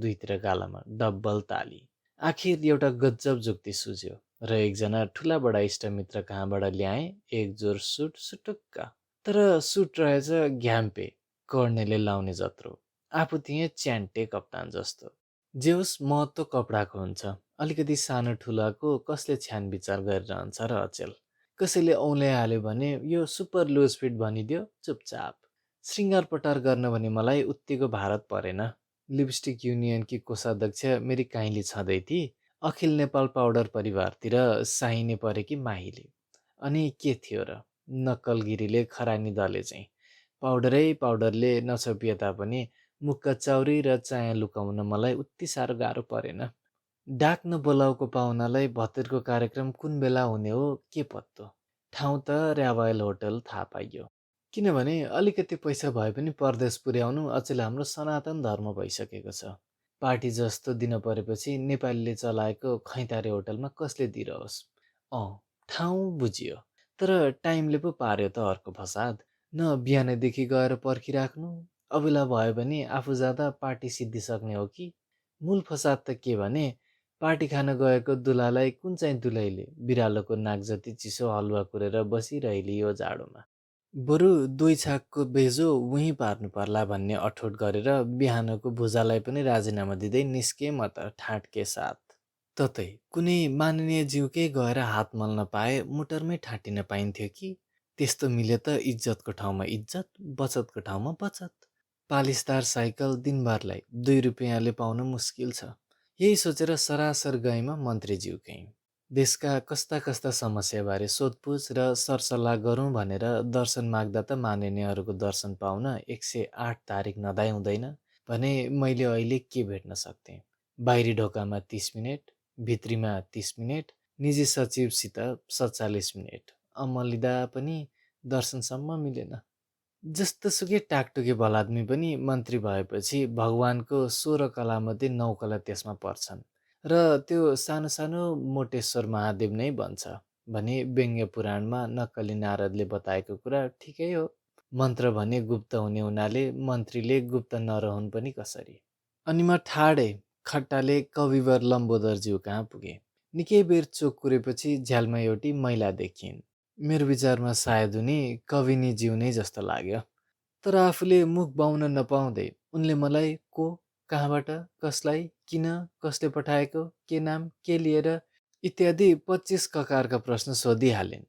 दुईतिर गालामा डब्बल ताली। आखिर एउटा गजब जुक्ति सुझ्यो र एकजना ठुला बडा इष्टमित्र कहाँबाट ल्याएँ एक जोर सुट सुटुक्क। तर सुट रहेछ घ्याम्पे, कर्णेले लाउने जत्रो। आफू थिएँ च्यान्टे कप्तान जस्तो। जे होस् महत्त्व कपडाको हुन्छ। अलिकति सानो ठुलाको कसले छ्यान विचार गरिरहन्छ र अचेल। कसैले औँल्याइहाल्यो भने यो सुपर लुज फिट भनिदियो चुपचाप। श्रृङ्गार पटार गर्न भने मलाई उत्तिको भारत परेन। लिपस्टिक युनियनकी कोषाध्यक्ष मेरी काइँली छँदै थिई। अखिल नेपाल पाउडर परिवारतिर साइने परेकी माहीले। अनि के थियो र नक्कलगिरीले खरानी दले चाहिँ पाउडरै पाउडरले नछोपिए तापनि मुखका चाउरी र चाया लुकाउन मलाई उति साह्रो गाह्रो परेन। डाक्न बोलाउको पाहुनालाई भत्तेरको कार्यक्रम कुन बेला हुने हो के पत्तो। ठाउँ त र्यावायल होटल थाहा पाइयो। किनभने अलिकति पैसा भए पनि परदेश पुर्याउनु अचेल हाम्रो सनातन धर्म भइसकेको छ। पार्टी जस्तो दिन परेपछि नेपालीले चलाएको खैँतारे होटलमा कसले दिइरहोस्। ठाउँ बुझियो। तर टाइमले पो पार्यो त अर्को फसाद। न बिहानैदेखि गएर पर्खिराख्नु, अबेला भयो भने आफू जाँदा पार्टी सिद्धिसक्ने हो कि। मूल फसाद त के भने पार्टी खान गएको दुलालाई कुन चाहिँ दुलैले बिरालोको नाक जति चिसो हलुवा कुरेर बसिरहेली यो जाडोमा। बरु दुई छाकको बेजो उहीँ पार्नु पर्ला भन्ने अठोट गरेर बिहानको भुजालाई पनि राजीनामा दिँदै निस्के म त ठाँटके साथ। ततै कुनै माननीय ज्यूकै गएर हात मल्न पाए मोटरमै ठाँटिन पाइन्थ्यो कि। त्यस्तो मिले त इज्जतको ठाउँमा इज्जत, बचतको ठाउँमा बचत। पालिसदार साइकल दिनभरलाई 2 रुपियाँले पाउन मुस्किल छ। यही सोचेर सरासर गएँ मन्त्रीज्यू कहीँ। देशका कस्ता कस्ता समस्याबारे सोधपुछ र सरसल्लाह गरौँ भनेर दर्शन माग्दा त माननीयहरूको दर्शन पाउन 108 तारिक नदाइ हुँदैन भने मैले अहिले के भेट्न सक्थेँ। बाहिरी ढोकामा 30 मिनेट, भित्रीमा 30 मिनेट, निजी सचिवसित 47 मिनेट। अमलिँदा पनि दर्शनसम्म मिलेन। जस्तोसुकै टाकटुके भलाद्मी पनि मन्त्री भएपछि भगवानको 16 कलामध्ये 9 कला त्यसमा पर्छन् र त्यो सानो सानो मोटेश्वर महादेव नै बन्छ भने व्यङ्ग्य पुराणमा नक्कली नारदले बताएको कुरा ठिकै हो। मन्त्र भने गुप्त हुने हुनाले मन्त्रीले गुप्त नरहुन् पनि कसरी। अनि म ठाडै खट्टाले कविवर लम्बोदरज्यू कहाँ पुगेँ। निकै बेर चोक कुरेपछि झ्यालमा एउटी महिला देखिन्। मेरो विचारमा सायद उनी कविनी ज्यू नै जस्तो लाग्यो। तर आफूले मुख बाउन नपाउँदै उनले मलाई को, कहाँबाट, कसलाई, किन, कसले पठाएको, के नाम, के लिएर इत्यादि 25 ककारका प्रश्न सोधिहालिन्।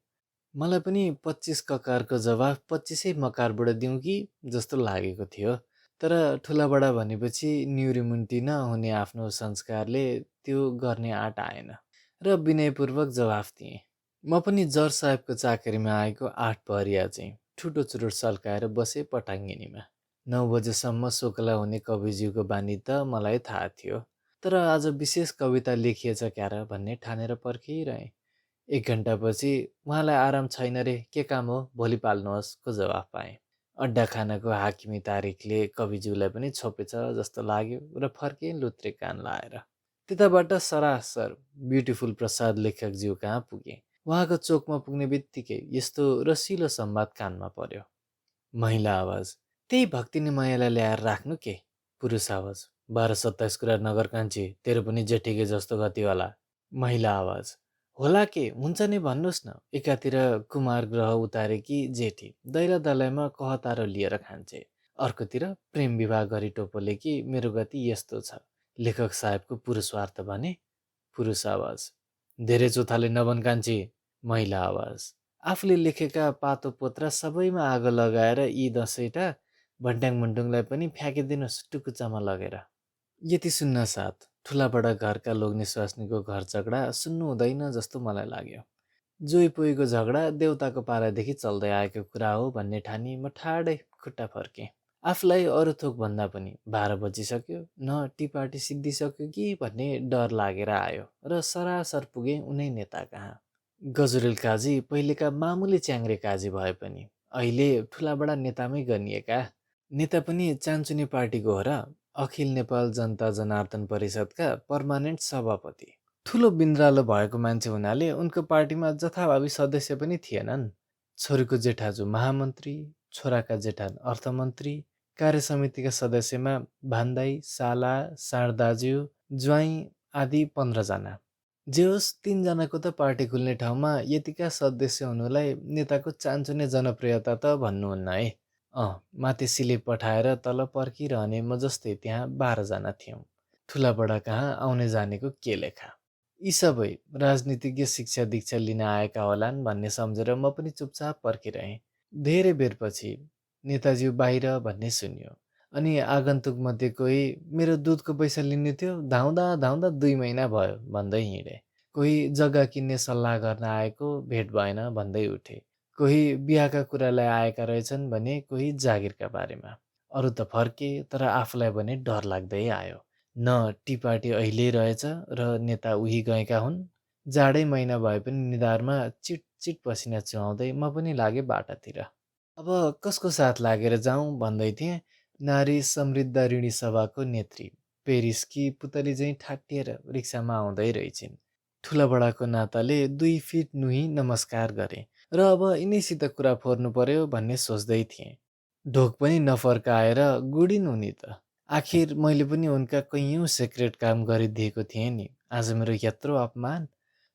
मलाई पनि 25 ककारको जवाफ 25 मकारबाट दिउँ कि जस्तो लागेको थियो। तर ठुलाबडा भनेपछि न्युरिमुन्टी नहुने आफ्नो संस्कारले त्यो गर्ने आँट आएन र विनयपूर्वक जवाफ दिएँ। म पनि जज साहेबको चाकरीमा आएको 8 पहरिया चाहिँ ठुटो चुरोट सल्काएर बसे पटाङ्गिनीमा। 9 बजेसम्म सोकला हुने कविज्यूको बानी त मलाई थाहा थियो। तर आज विशेष कविता लेखिएछ क्यार भन्ने ठानेर पर्खिरहेँ। 1 घन्टापछि उहाँलाई आराम छैन रे, के काम हो, भोलि पाल्नुहोस् को जवाफ पाएँ। अड्डा खानाको हाकिमी तारिकले कविज्यूलाई पनि छोपेछ जस्तो लाग्यो र फर्केँ लुत्रे कान लाएर। त्यताबाट सरासर ब्युटिफुल प्रसाद लेखकज्यू कहाँ पुगेँ। उहाँको चोकमा पुग्ने बित्तिकै यस्तो रसिलो संवाद कानमा पर्यो। महिला आवाज, त्यही भक्तिनी मायालाई ल्याएर राख्नु के। पुरुष आवाज, 12-27 कुरा नगर कान्छी, तेरो पनि जेठीकै जस्तो गतिवाला। महिला आवाज, होला के, हुन्छ नि भन्नुहोस् न। एकातिर कुमार ग्रह उतारेकी जेठी दैला दलाइमा कहतारो लिएर खान्छे, अर्कोतिर प्रेम विवाह गरी टोपले कि मेरो गति यस्तो छ। लेखक साहेबको पुरुषवार्त भने। पुरुष आवाज, धेरै चोथाले नबन कान्छी। महिला आवाज, आफूले लेखेका पातो पोत्रा सबैमा आगो लगाएर यी दसैँटा भट्याङ मुन्टुङलाई पनि फ्याँकिदिनुहोस् टुकुचामा लगेर। यति सुन्न साथ ठुलाबडा घरका लोग्ने स्वास्नीको घर झगडा सुन्नु हुँदैन जस्तो मलाई लाग्यो। जोइ पोइको झगडा देउताको पालादेखि चल्दै आएको कुरा हो भन्ने ठानी म ठाडै खुट्टा फर्केँ। आफूलाई अरू थोक भन्दा पनि 12 बजिसक्यो, न टी पार्टी सिद्धिसक्यो कि भन्ने डर लागेर आयो र सरासर पुगेँ उनै नेता कहाँ। गजुरेल काजी पहिलेका मामुली च्याङ्ग्रे काजी भए पनि अहिले ठुलाबडा नेतामै गनिएका। नेता पनि चान्चुने पार्टीको हो र। अखिल नेपाल जनता जनार्दन परिषदका पर्मानेन्ट सभापति। ठुलो बिन्द्रालो भएको मान्छे हुनाले उनको पार्टीमा जथाभावी सदस्य पनि थिएनन्। छोरीको जेठाजु महामन्त्री, छोराका जेठा अर्थमन्त्री, कार्यसमितिका सदस्यमा भान्दाई, साला, साँढदाज्यू, ज्वाइँ आदि 15 जना। जे होस् 3 जनाको त पार्टी खुल्ने ठाउँमा यतिका सदस्य हुनुलाई नेताको चान्चुने जनप्रियता त भन्नुहुन्न है। माथि सिलिप पठाएर तल पर्खिरहने म जस्तै त्यहाँ 12 जना थियौँ। ठुलाबडा कहाँ आउने जानेको के लेखा। यी सबै राजनीतिज्ञ शिक्षा दीक्षा लिन आएका होलान् भन्ने सम्झेर म पनि चुपचाप पर्खिरहेँ। धेरै बेरपछि नेताज्यू बाहिर भन्ने सुनियो। अनि आगन्तुक मध्ये कोही मेरो दुधको पैसा लिनु थियो, धाउँदा धाउँदा 2 महिना भयो भन्दै हिँडे। कोही जग्गा किन्ने सल्लाह गर्न आएको, भेट भएन भन्दै उठे। कोही बिहाका कुरालाई आएका रहेछन् भने कोही जागिरका बारेमा। अरू त फर्के, तर आफूलाई भने डर लाग्दै आयो। न टी पार्टी अहिले रहेछ र नेता उही गएका हुन्। जाडै महिना भए पनि निधारमा चिट चिट पसिना चुहाउँदै म पनि लागेँ बाटातिर। अब कसको साथ लागेर जाउँ भन्दै थिएँ। नारी समृद्ध ऋणी सभाको नेत्री पेरिसकी पुतली झैँ ठाटिएर रिक्सामा आउँदै रहेछिन्। ठुलाबडाको नाताले 2 फिट नुही नमस्कार गरे र अब यिनीसित कुरा फोर्नु पर्यो भन्ने सोच्दै थिएँ। ढोक पनि नफर्काएर गुडिन् उनी त। आखिर मैले पनि उनका कैयौँ सेक्रेट काम गरिदिएको थिएँ नि। आज मेरो यत्रो अपमान।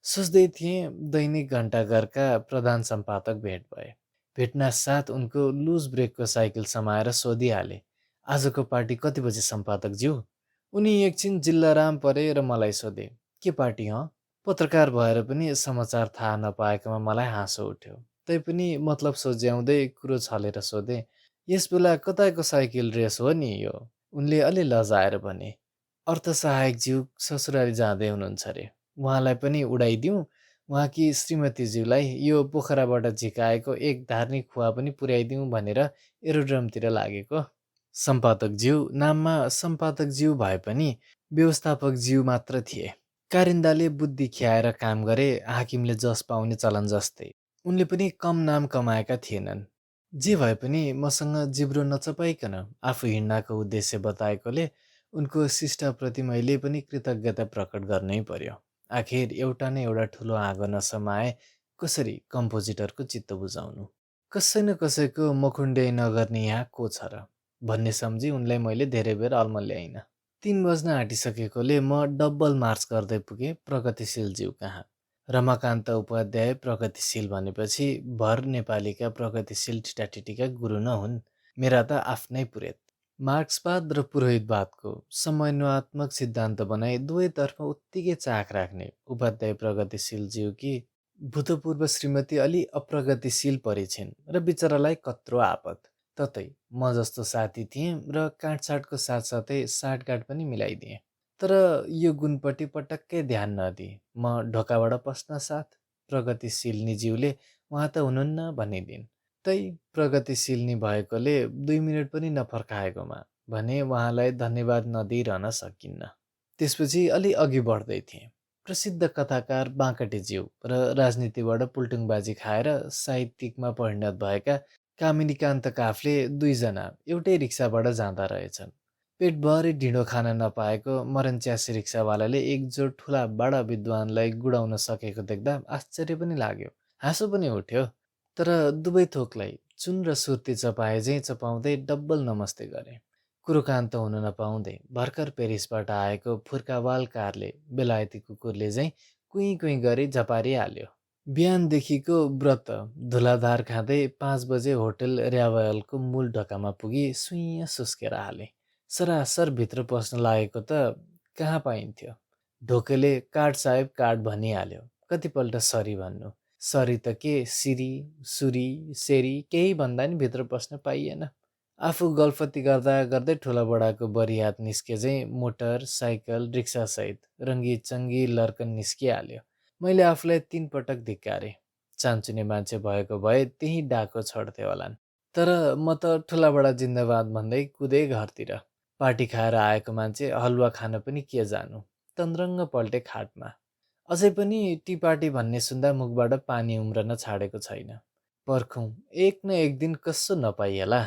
सोच्दै थिएँ दैनिक घण्टाघरका प्रधान सम्पादक भेट भए। भेट्नासाथ उनको लुज ब्रेकको साइकल समाएर सोधिहाले, आजको पार्टी कति बजे सम्पादकज्यू? उनी एकछिन जिल्लाराम परे र मलाई सोधे, के पार्टी हँ? पत्रकार भएर पनि समाचार थाहा नपाएकोमा मलाई हाँसो उठ्यो। तैपनि मतलब सोझ्याउँदै कुरो छलेर सोधे, यस बेला कताको साइकल रेस हो नि यो? उनले अलि लजाएर भने, अर्थसहायकज्यू ससुराली जाँदै हुनुहुन्छ अरे। उहाँलाई पनि उडाइदिउँ? उहाँकी श्रीमतीज्यूलाई यो पोखराबाट झिकाएको एक धार्नी खुवा पनि पुर्याइदिउँ भनेर एरोड्रमतिर लागेको। सम्पादकज्यू नाममा सम्पादकज्यू भए पनि व्यवस्थापकज्यू मात्र थिए। कारिन्दाले बुद्धि खियाएर काम गरे हाकिमले जस पाउने चलन जस्तै। उनले पनि कम नाम कमाएका थिएनन्। जे भए पनि मसँग जिब्रो नचपाइकन आफू हिँड्नको उद्देश्य बताएकोले उनको शिष्टाप्रति मैले पनि कृतज्ञता प्रकट गर्नै पर्यो। आखिर एउटा न एउटा ठुलो आगो नसमाए कसरी कम्पोजिटरको चित्त बुझाउनु? कसै न कसैको मखुन्ड्याइ नगर्ने यहाँ को छ र भन्ने सम्झी उनलाई मैले धेरै बेर अल्मल्याइनँ। 3 बज्न आँटिसकेकोले म डब्बल मार्च गर्दै पुगेँ प्रगतिशीलज्यू कहाँ। रमाकान्त उपाध्याय प्रगतिशील भनेपछि भर नेपालीका प्रगतिशील ठिटाठिटीका गुरु न हुन्। मेरा त आफ्नै पुरेत। मार्क्सवाद र पुरोहितवादको समन्वयात्मक सिद्धान्त बनाई दुवैतर्फ उत्तिकै चाख राख्ने उपाध्याय प्रगतिशीलज्यूकी भूतपूर्व श्रीमती अलि अप्रगतिशील परिछिन् र बिचरालाई कत्रो आपत। ततै म जस्तो साथी थिएँ र काटसाटको साथसाथै साटगाट पनि मिलाइदिएँ। तर यो गुणपट्टि पटक्कै ध्यान नदिए म ढोकाबाट पस्न साथ प्रगतिशीलनीज्यूले उहाँ त हुनुहुन्न भनिदिन्। तै प्रगतिशीलनी भएकोले 2 मिनट पनि नफर्काएकोमा भने उहाँलाई धन्यवाद नदिइरहन सकिन्न। त्यसपछि अलि अघि बढ्दै थिएँ। प्रसिद्ध कथाकार बाँकटेज्यू र राजनीतिबाट पुल्टुङबाजी खाएर साहित्यिकमा परिणत भएका कामिनीकान्त काफले 2 जना एउटै रिक्साबाट जाँदा रहेछन्। पेटभरि ढिँडो खान नपाएको मरनच्यासी रिक्सावालाले एक जोड ठुला बडा विद्वानलाई गुडाउन सकेको देख्दा आश्चर्य पनि लाग्यो, हाँसो पनि उठ्यो। तर दुवै थोकलाई चुन र सुर्ती चपाए झैँ चपाउँदै डब्बल नमस्ते गरे। कुरोकान्त हुन नपाउँदै भर्खर पेरिसबाट आएको फुर्कावाल कारले बेलायती कुकुरले झैँ कुइँ कुइँ गरी झपारिहाल्यो। बिहानदेखिको व्रत धुलाधार खाँदै 5 बजे होटल र्यावयलको मूल ढोकामा पुगी सुइँ सुस्केर हालेँ। सरासर भित्र पस्न लागेको त कहाँ पाइन्थ्यो। ढोकेले कार्ड साहेब कार्ड भनिहाल्यो। कतिपल्ट सरी भन्नु। सरी त के सिरी, सुरी, सेरी केही भन्दा नि भित्र पस्न पाइएन। आफू गल्फती गर्दा गर्दै ठुलाबडाको बरियात निस्के झैँ मोटर, साइकल, रिक्सासहित रङ्गी-चङ्गी लर्कन निस्किहाल्यो। मैले आफूलाई 3 पटक धिक्कारेँ। चान्चुने मान्छे भएको भए त्यही डाको छड्थे होलान्। तर म त ठुलाबडा जिन्दाबाद भन्दै कुदे घरतिर। पार्टी खाएर आएको मान्छे हलुवा खान पनि के जानु। तन्द्रङ्ग पल्टे खाटमा। अझै पनि टी पार्टी भन्ने सुन्दा मुखबाट पानी उम्रन छाडेको छैन। पर्खौँ एक न एक दिन कसो नपाइएला।